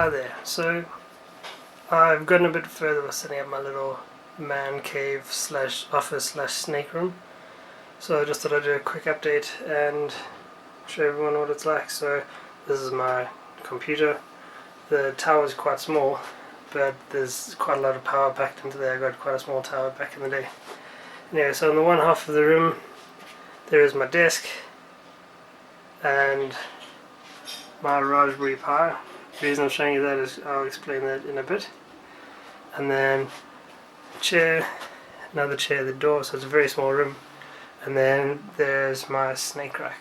Hi there. So I've gotten a bit further with setting up my little man cave slash office slash snake room. So I just thought I'd do a quick update and show everyone what it's like. So this is my computer. The tower is quite small, but there's quite a lot of power packed into there. I got quite a small tower back in the day. Anyway, so in the one half of the room there is my desk and my Raspberry Pi. The reason I'm showing you that is I'll explain that in a bit. And then chair, another chair at the door, so it's a very small room. And then there's my snake rack.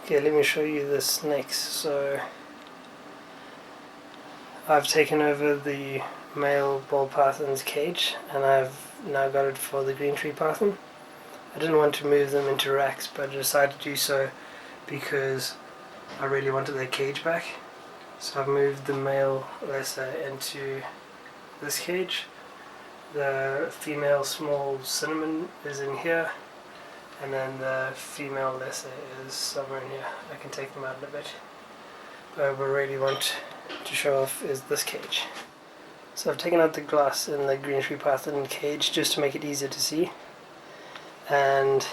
Okay, let me show you the snakes. So I've taken over the male ball python's cage and I've now got it for the green tree python. I didn't want to move them into racks, but I decided to do so because I really wanted their cage back. So I've moved the male lesser into this cage. The female small cinnamon is in here, and then the female lesser is somewhere in here. I can take them out in a bit. But what I really want to show off is this cage. So I've taken out the glass in the green tree python cage just to make it easier to see. And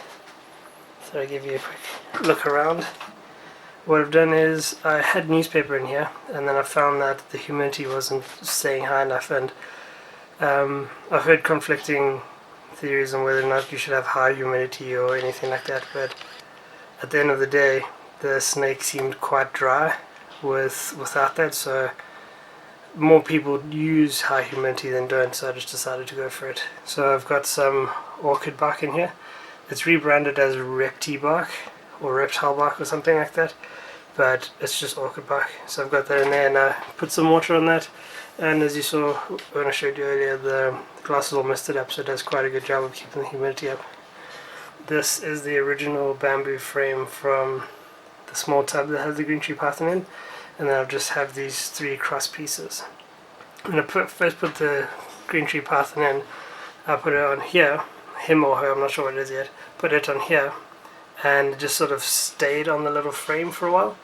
so I give you a quick look around. What I've done is I had newspaper in here, and then I found that the humidity wasn't staying high enough, and I've heard conflicting theories on whether or not you should have high humidity or anything like that, but at the end of the day the snake seemed quite dry without that, so more people use high humidity than don't, so I just decided to go for it. So I've got some orchid bark in here. It's rebranded as Reptile bark or Reptile bark or something like that, but it's just orchid bark. So I've got that in there, and I put some water on that, and as you saw when I showed you earlier, the glass is all misted up, so it does quite a good job of keeping the humidity up. This is the original bamboo frame from the small tub that has the green tree python in, and then I've just have these three cross pieces. When I first put the green tree python in, I put it on here, him or her, I'm not sure what it is yet, put it on here, and it just sort of stayed on the little frame for a while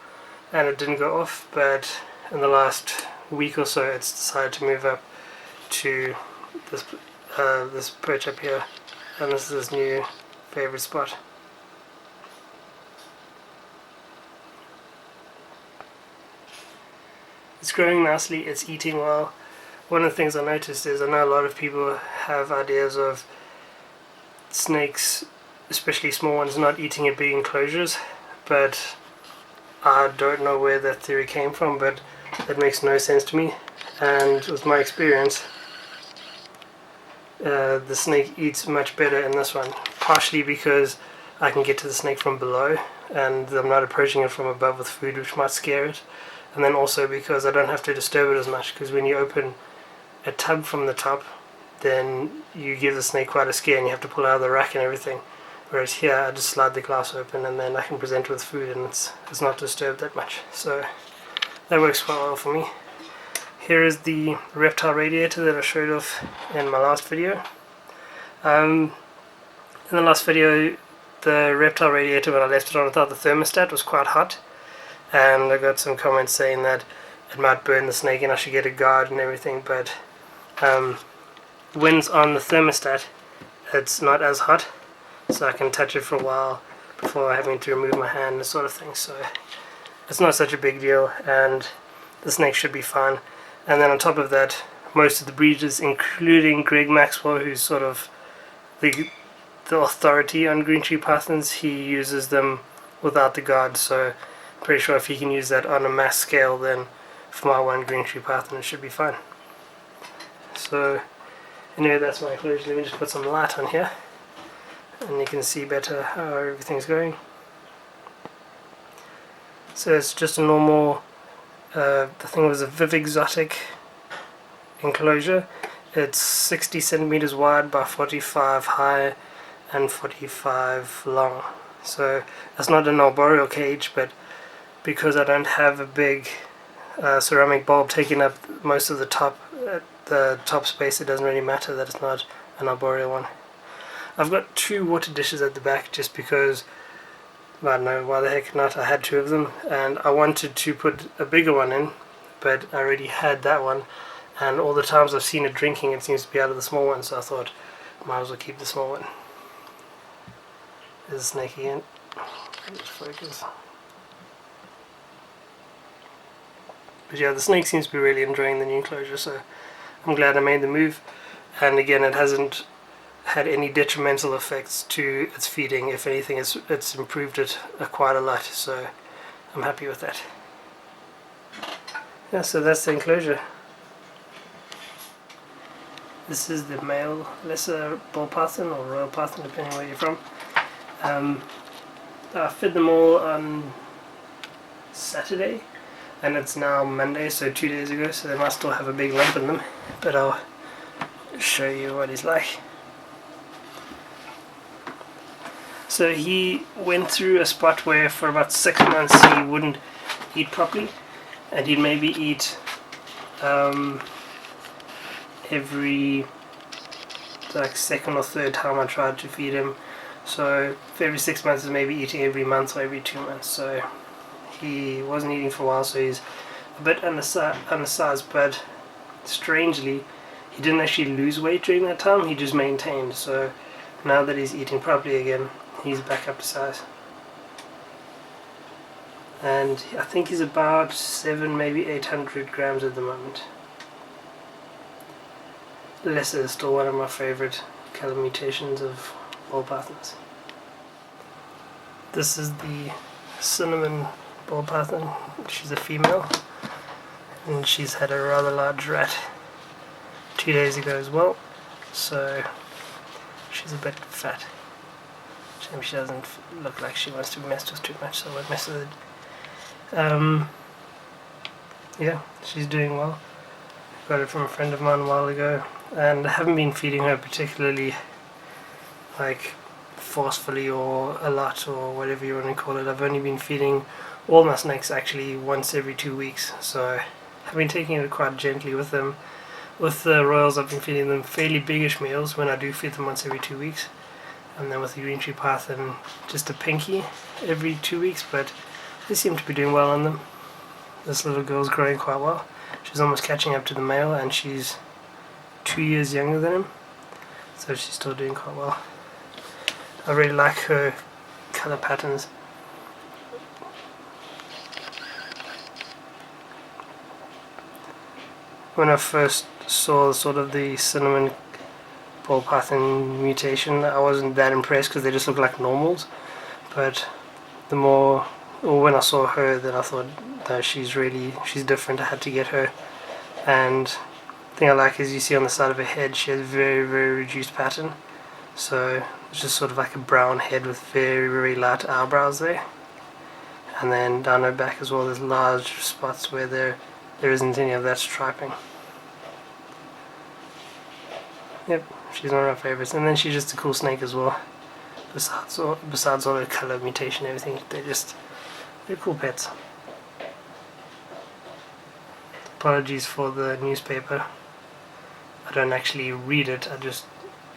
and it didn't go off, but in the last week or so it's decided to move up to this perch up here, and this is his new favorite spot. It's growing nicely, it's eating well. One of the things I noticed is I know a lot of people have ideas of snakes, especially small ones, not eating in big enclosures, but I don't know where that theory came from, but that makes no sense to me. And with my experience, the snake eats much better in this one, partially because I can get to the snake from below and I'm not approaching it from above with food, which might scare it, and then also because I don't have to disturb it as much, because when you open a tub from the top then you give the snake quite a scare and you have to pull out of the rack and everything. Whereas here I just slide the glass open and then I can present it with food and it's not disturbed that much. So that works quite well for me. Here is the reptile radiator that I showed off in my last video. In the last video, the reptile radiator, when I left it on, I thought the thermostat was quite hot, and I got some comments saying that it might burn the snake and I should get a guard and everything, but when it's on the thermostat it's not as hot, so I can touch it for a while before having to remove my hand and sort of thing, so it's not such a big deal and the snake should be fine. And then on top of that, most of the breeders, including Greg Maxwell, who's sort of the authority on green tree pythons, he uses them without the guard, so I'm pretty sure if he can use that on a mass scale, then for my one green tree python it should be fine. So anyway, that's my enclosure. Let me just put some light on here and you can see better how everything's going. So it's just a normal, the thing was a Viv Exotic enclosure. It's 60 centimeters wide by 45 high and 45 long. So it's not an arboreal cage, but because I don't have a big ceramic bulb taking up most of the top space, it doesn't really matter that it's not an arboreal one. I've got two water dishes at the back just because I don't know why the heck not, I had two of them and I wanted to put a bigger one in, but I already had that one, and all the times I've seen it drinking, it seems to be out of the small one, so I thought might as well keep the small one. There's a snake again. Just focus. But yeah, the snake seems to be really enjoying the new enclosure, so I'm glad I made the move. And again, it hasn't had any detrimental effects to its feeding. If anything, it's improved it quite a lot, so I'm happy with that. Yeah, so that's the enclosure. This is the male lesser ball python or royal python, depending where you're from. I fed them all on Saturday, and it's now Monday, so 2 days ago, so they might still have a big lump in them, but I'll show you what he's like. So he went through a spot where for about 6 months he wouldn't eat properly, and he'd maybe eat every second or third time I tried to feed him. So for every 6 months is maybe eating every month or every 2 months. So he wasn't eating for a while, so he's a bit undersized, but strangely he didn't actually lose weight during that time, he just maintained. So now that he's eating properly again, he's back up to size. And I think he's about 7, maybe 800 grams at the moment. Lesser is still one of my favorite color mutations of ball pythons. This is the cinnamon ball python. She's a female, and she's had a rather large rat 2 days ago as well, so she's a bit fat. Shame she doesn't look like she wants to be messed with too much, so I won't mess with it. Yeah, she's doing well. Got it from a friend of mine a while ago, and I haven't been feeding her particularly forcefully or a lot or whatever you want to call it. I've only been feeding all my snakes actually once every 2 weeks, so I've been taking it quite gently with them. With the royals I've been feeding them fairly biggish meals when I do feed them once every 2 weeks, and then with the green tree python just a pinky every 2 weeks, but they seem to be doing well on them. This little girl's growing quite well. She's almost catching up to the male, and she's 2 years younger than him, so she's still doing quite well. I really like her color patterns. When I first saw sort of the cinnamon ball python mutation, I wasn't that impressed because they just look like normals, but when I saw her, then I thought, no, she's different. I had to get her. And the thing I like is, you see on the side of her head she has very, very reduced pattern, so it's just sort of like a brown head with very, very light eyebrows there, and then down her back as well there's large spots where there isn't any of that striping. Yep, she's one of my favorites, and then she's just a cool snake as well. Besides all her color mutation and everything, they're cool pets. Apologies for the newspaper. I don't actually read it, I just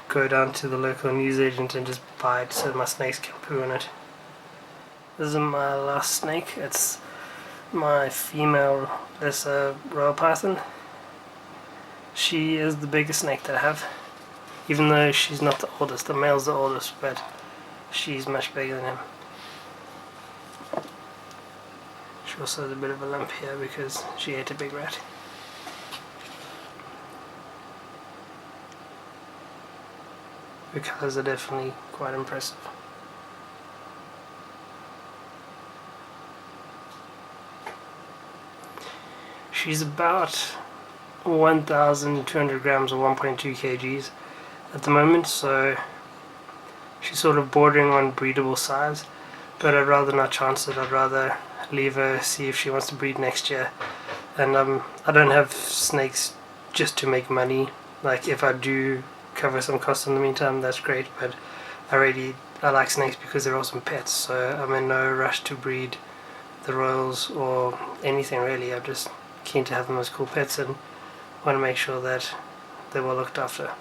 go down to the local newsagent and just buy it so my snakes can poo in it. This is my last snake. It's my female lesser royal python. She is the biggest snake that I have, even though she's not the oldest. The male's the oldest, but she's much bigger than him. She also has a bit of a lump here because she ate a big rat. The colours are definitely quite impressive. She's about 1,200 grams or 1.2 kgs at the moment, so she's sort of bordering on breedable size, but I'd rather not chance it. I'd rather leave her, see if she wants to breed next year. And I don't have snakes just to make money. Like, if I do cover some costs in the meantime, that's great, but I like snakes because they're awesome pets, so I'm in no rush to breed the royals or anything really. I'm just keen to have them as cool pets and want to make sure that they're well looked after.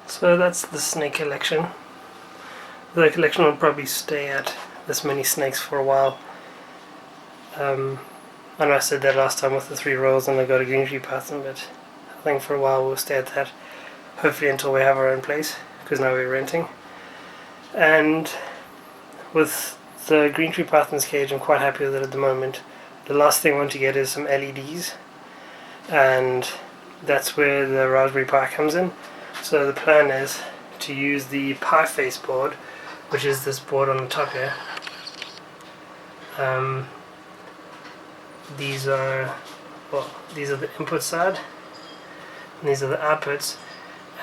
So that's the snake collection. The collection will probably stay at this many snakes for a while. I know I said that last time with the 3 rolls and I got a green tree pattern, but I think for a while we'll stay at that, hopefully until we have our own place, because now we're renting. And with the green tree python's cage, I'm quite happy with it at the moment. The last thing I want to get is some LEDs, and that's where the Raspberry Pi comes in. So the plan is to use the Pi face board, which is this board on the top here. These are the input side, and these are the outputs.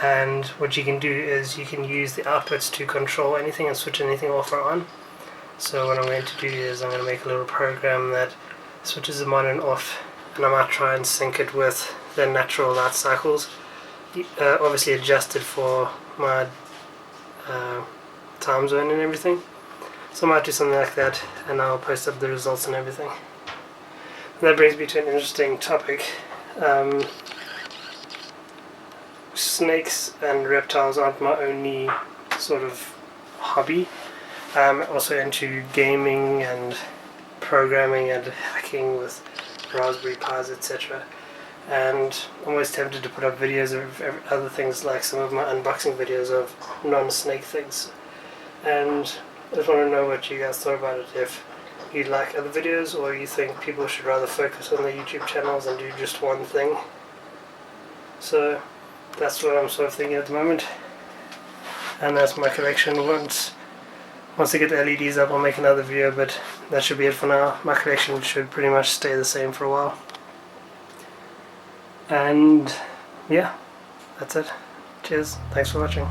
And what you can do is you can use the outputs to control anything and switch anything off or on. So what I'm going to do is I'm going to make a little program that switches them on and off, and I might try and sync it with the natural light cycles, obviously adjusted for my time zone and everything. So I might do something like that, and I'll post up the results and everything. And that brings me to an interesting topic. Snakes and reptiles aren't my only sort of hobby. I'm also into gaming and programming and hacking with Raspberry Pis, etc. And I'm always tempted to put up videos of other things, like some of my unboxing videos of non-snake things. And I just want to know what you guys thought about it, if you like other videos or you think people should rather focus on their YouTube channels and do just one thing. So that's what I'm sort of thinking at the moment. And that's my collection. Once I get the LEDs up, I'll make another video, but that should be it for now. My collection should pretty much stay the same for a while. And yeah, that's it. Cheers, thanks for watching.